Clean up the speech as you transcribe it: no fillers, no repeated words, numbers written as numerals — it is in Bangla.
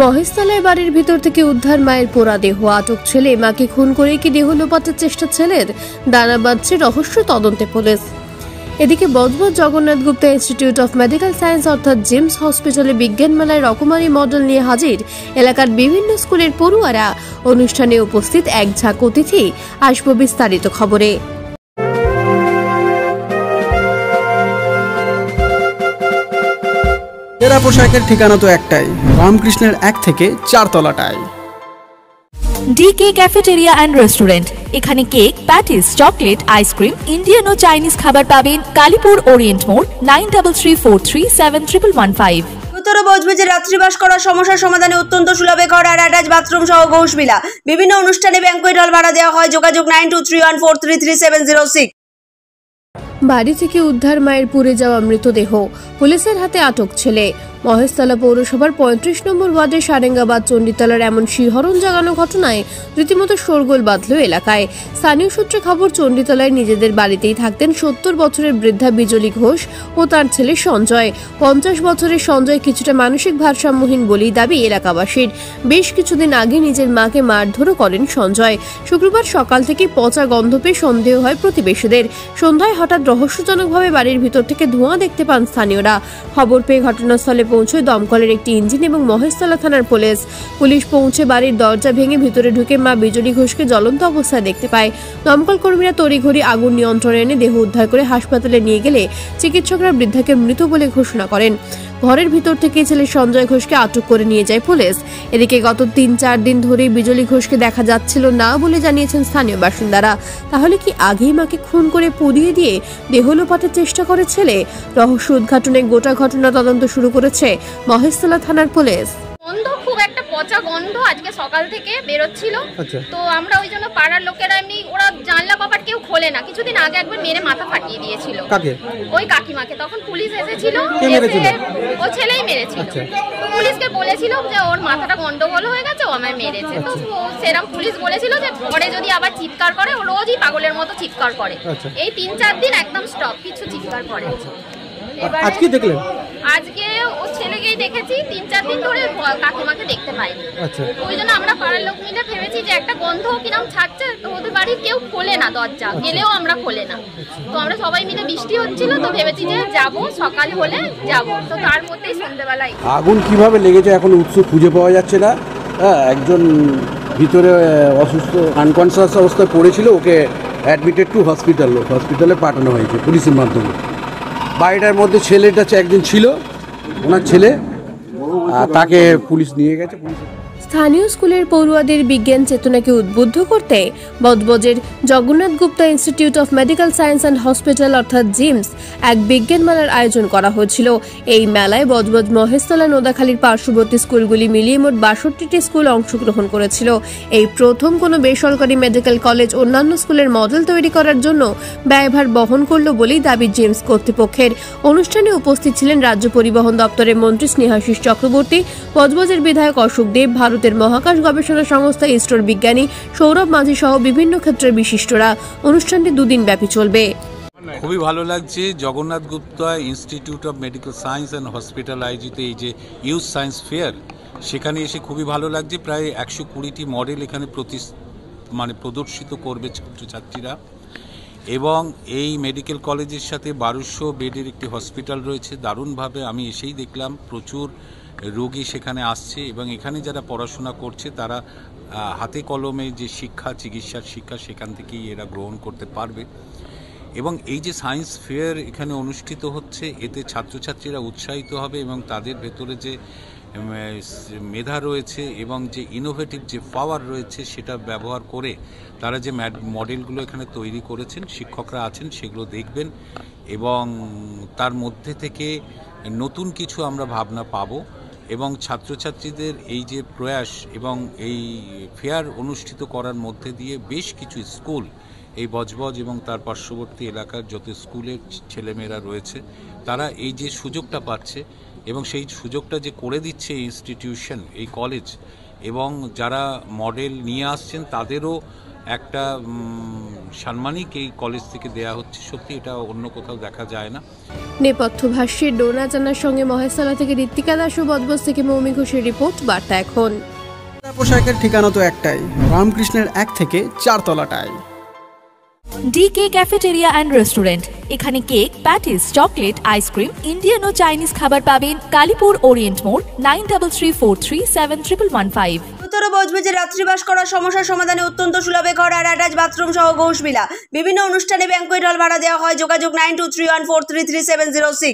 মহেশতলায় বাড়ির ভিতর থেকে উদ্ধার মায়ের পোড়া দেহ, আটক ছেলে। মাকে খুন করে কি দেহ লোপাটের চেষ্টা ছেলের? দানা বাঁধছে রহস্য তদন্তে পুলিশ। এদিকে Budge Budge Jagannath Gupta institute of medical science অর্থাৎ জিমস হসপিটালে বিজ্ঞান মেলায় রকমারি মডেল নিয়ে হাজির এলাকার বিভিন্ন স্কুলের পড়ুয়ারা। অনুষ্ঠানে উপস্থিত এক ঝাঁক অতিথি। আসবো বিস্তারিত খবরে। এরা পোশাকের ঠিকানা তো একটাই, রামকৃষ্ণের 1 থেকে 4 তলাটায়। DK cafeteria and restaurant. এখানে cake, patties, chocolate, ice cream, Indian ও চাইনিজ খাবার পাবেন। কালীপুর ওরিয়েন্ট মোড়, 9334371115। উত্তর বজবজে রাত্রিবাস করার সমস্যার সমাধানে অত্যন্ত সুলভে ঘর আর অ্যাটাচ বাথরুম সহ ঘোষবিলা। বিভিন্ন অনুষ্ঠানে ব্যাংকুয়েট হল ভাড়া দেওয়া হয়। যোগাযোগ 9231433706। বাড়ি থেকে উদ্ধার মায়ের পুড়ে যাওয়া মৃতদেহ, পুলিশের হাতে আটক ছেলে। মহেশতলা পৌরসভার 35 নম্বর ওয়ার্ডের সারেঙ্গাবাদ চণ্ডীতলার এমন শিহরণ জাগানো ঘটনায় রীতিমতো শোরগোল বাঁধল এলাকায়। স্থানীয় সূত্রে খবর, চণ্ডীতলায় নিজেদের বাড়িতেই থাকতেন 70 বছরের বৃদ্ধা বিজলি ঘোষ ও তার ছেলে সঞ্জয়। 50 বছরের সঞ্জয় কিছুটা মানসিক ভারসাম্যহীন বলেই দাবি এলাকাবাসীর। বেশ কিছুদিন আগে নিজের মাকে মারধরও করেন সঞ্জয়। শুক্রবার সকাল থেকে পচা গন্ধ পেয়ে সন্দেহ হয় প্রতিবেশীদের। সন্ধ্যায় হঠাৎ রহস্যজনকভাবে বাড়ির ভিতর থেকে ধোঁয়া দেখতে পান স্থানীয়রা। খবর পেয়ে ঘটনাস্থলে পৌঁছয় দমকলের একটি ইঞ্জিন এবং মহেশতলা থানার পুলিশ পৌঁছে বাড়ির দরজা ভেঙে ভিতরে ঢুকে মা বিজলি ঘোষকে জ্বলন্ত অবস্থায় দেখতে পায়। দমকল কর্মীরা তড়িঘড়ি আগুন নিয়ন্ত্রণে এনে দেহ উদ্ধার করে হাসপাতালে নিয়ে গেলে চিকিৎসকরা বৃদ্ধাকে মৃত বলে ঘোষণা করেন। ঘরের ভিতর থেকে ছেলে সঞ্জয় ঘোষকে আটক করে নিয়ে যায় পুলিশ। এদিকে গত 3-4 দিন ধরে বিজলি ঘোষকে দেখা যাচ্ছিল না বলে জানিয়েছেন স্থানীয় বাসিন্দারা। তাহলে কি আগেই মাকে খুন করে পুড়িয়ে দিয়ে দেহ লোপাটের চেষ্টা করে ছেলে? রহস্য উদ্ঘাটনে গোটা ঘটনা তদন্ত শুরু করেছে মহেশতলা থানার পুলিশ। গন্ধ, খুব একটা পচা গন্ধ আজকে সকাল থেকে বেরোচ্ছিল। তো আমরা ওই জন্য পাড়ার লোকেরা ওরা জানলা কপাট কেউ খোলে না। কিছুদিন আগে একবার মেরে মাথা ফাটিয়ে দিয়েছিল ওই কাকিমাকে। তখন পুলিশ এসেছিল, ও ছেলেই মেরেছিল। পুলিশকে বলেছিল যে ওর মাথাটা গন্ডগোল হয়ে গেছে, ও আমায় মেরেছে। তো সেরকম পুলিশ বলেছিল যে পরে যদি আবার চিৎকার করে, ও রোজই পাগলের মতো চিৎকার করে। এই 3-4 দিন একদম স্টপ, কিছু চিৎকার করে। আজকে দেখলেন? আজকে ও ছেলেকেই দেখেছি, 3-4 দিন ধরে কাকিমাকে দেখতে পাইনি। ওই জন্য আমরা পাড়ার লোক মিলে ভেবেছি যে একটা গন্ধ কিরম ছাড়ছে। তো ওদের বাড়ির কেউ খোলে না দরজা, গেলেও আমরা খোলে না। তো আমরা সবাই মিলে, বৃষ্টি হচ্ছিল তো ভেবেছি যে যাব, সকাল হলে যাব। তো তার মধ্যেই সন্ধ্যেবেলায় আগুন কিভাবে লেগেছে এখন উৎস খুঁজে পাওয়া যাচ্ছে না। একজন ভিতরে অসুস্থ আনকনসিয়াস অবস্থায় পড়েছিল, ওকে অ্যাডমিটেড টু হসপিটালে পাঠানো হয়েছে পুলিশের মাধ্যমে। বাড়িটার মধ্যে ছেলেটা একদিন ছিল, ওনার ছেলে, তাকে পুলিশ নিয়ে গেছে। স্থানীয় স্কুলের পড়ুয়াদের বিজ্ঞান চেতনাকে উদ্বুদ্ধ করতে বজবজের Jagannath Gupta institute of medical science and hospital অর্থাৎ জিমস এক বিজ্ঞান মেলার আয়োজন করা হয়েছিল। এই মেলায় বজবজ, মহেশতলা, নোদাখালীর পার্শ্ববর্তী স্কুলগুলি মিলিয়ে মোট 62টি স্কুল অংশগ্রহণ করেছিল। এই প্রথম কোনো বেসরকারি মেডিকেল কলেজ অন্যান্য স্কুলের মডেল তৈরি করার জন্য ব্যয়ভার বহন করল বলেই দাবি জিমস কর্তৃপক্ষের। অনুষ্ঠানে উপস্থিত ছিলেন রাজ্য পরিবহন দপ্তরের মন্ত্রী স্নেহাশিস চক্রবর্তী, বজবজের বিধায়ক অশোক দেব, ভারতের মহাকাশ গবেষণা সংস্থা ইসরোর বিজ্ঞানী সৌরভ মাঝি সহ বিভিন্ন ক্ষেত্রের বিশিষ্টরা। অনুষ্ঠানটি 2 দিন ব্যাপী চলবে। খুবই ভালো লাগছে। Jagannath Gupta institute of medical science and hospital আয়োজিত এই যে ইউথ সায়েন্স ফেয়ার, সেখানে এসে খুবই ভালো লাগছে। প্রায় 120টি মডেল এখানে প্রদর্শিত করবে ছাত্রছাত্রীরা। এবং এই মেডিকেল কলেজের সাথে 1200 বেডের একটি হসপিটাল রয়েছে। দারুণভাবে আমি এসেই দেখলাম প্রচুর রোগী সেখানে আসছে এবং এখানে যারা পড়াশোনা করছে তারা হাতে কলমে যে শিক্ষা, চিকিৎসার শিক্ষা, সেখান থেকেই এরা গ্রহণ করতে পারবে। এবং এই যে সায়েন্স ফেয়ার এখানে অনুষ্ঠিত হচ্ছে, এতে ছাত্রছাত্রীরা উৎসাহিত হবে এবং তাদের ভেতরে যে মেধা রয়েছে এবং যে ইনোভেটিভ যে পাওয়ার রয়েছে সেটা ব্যবহার করে তারা যে মডেলগুলো এখানে তৈরি করেছেন, শিক্ষকরা আছেন, সেগুলো দেখবেন এবং তার মধ্যে থেকে নতুন কিছু আমরা ভাবনা পাবো। এবং ছাত্রছাত্রীদের এই যে প্রয়াস এবং এই ফেয়ার অনুষ্ঠিত করার মধ্যে দিয়ে বেশ কিছু স্কুল, এই বজবজ এবং তার পার্শ্ববর্তী এলাকার যত স্কুলের ছেলেমেয়েরা রয়েছে, তারা এই যে সুযোগটা পাচ্ছে এবং সেই সুযোগটা যে করে দিচ্ছে এই ইনস্টিটিউশন, এই কলেজ, এবং যারা মডেল নিয়ে আসছেন তাদেরও একটা সম্মানিক এই কলেজ থেকে দেয়া হচ্ছে। সত্যি এটা অন্য কোথাও দেখা যায় না। নেপথ্য ভাষ্যের ডোনা জানার সঙ্গে মহেশতলা থেকে ঋত্বিকা দাস ও বজবজ থেকে মৌমি ঘোষের রিপোর্ট, বার্তা এখন। পোশাকের ঠিকানা তো একটাই, রামকৃষ্ণের 1 থেকে 4 তলাটায়। ডিকে ক্যাফেটেরিয়া অ্যান্ড রেস্টুরেন্ট, এখানে cake, patties, chocolate, ice cream, Indian ও চাইনিজ খাবার পাবেন। কালীপুর ওরিয়েন্ট মোড়, 9334371115। উত্তর বজবজে রাত্রিবাস করার সমস্যার সমাধানে অত্যন্ত সুলভে ঘর আর অ্যাটাচ বাথরুম সহ ঘোষবিলা। বিভিন্ন অনুষ্ঠানে ব্যাংকুয়েট হল ভাড়া দেওয়া হয়। যোগাযোগ 9231433706।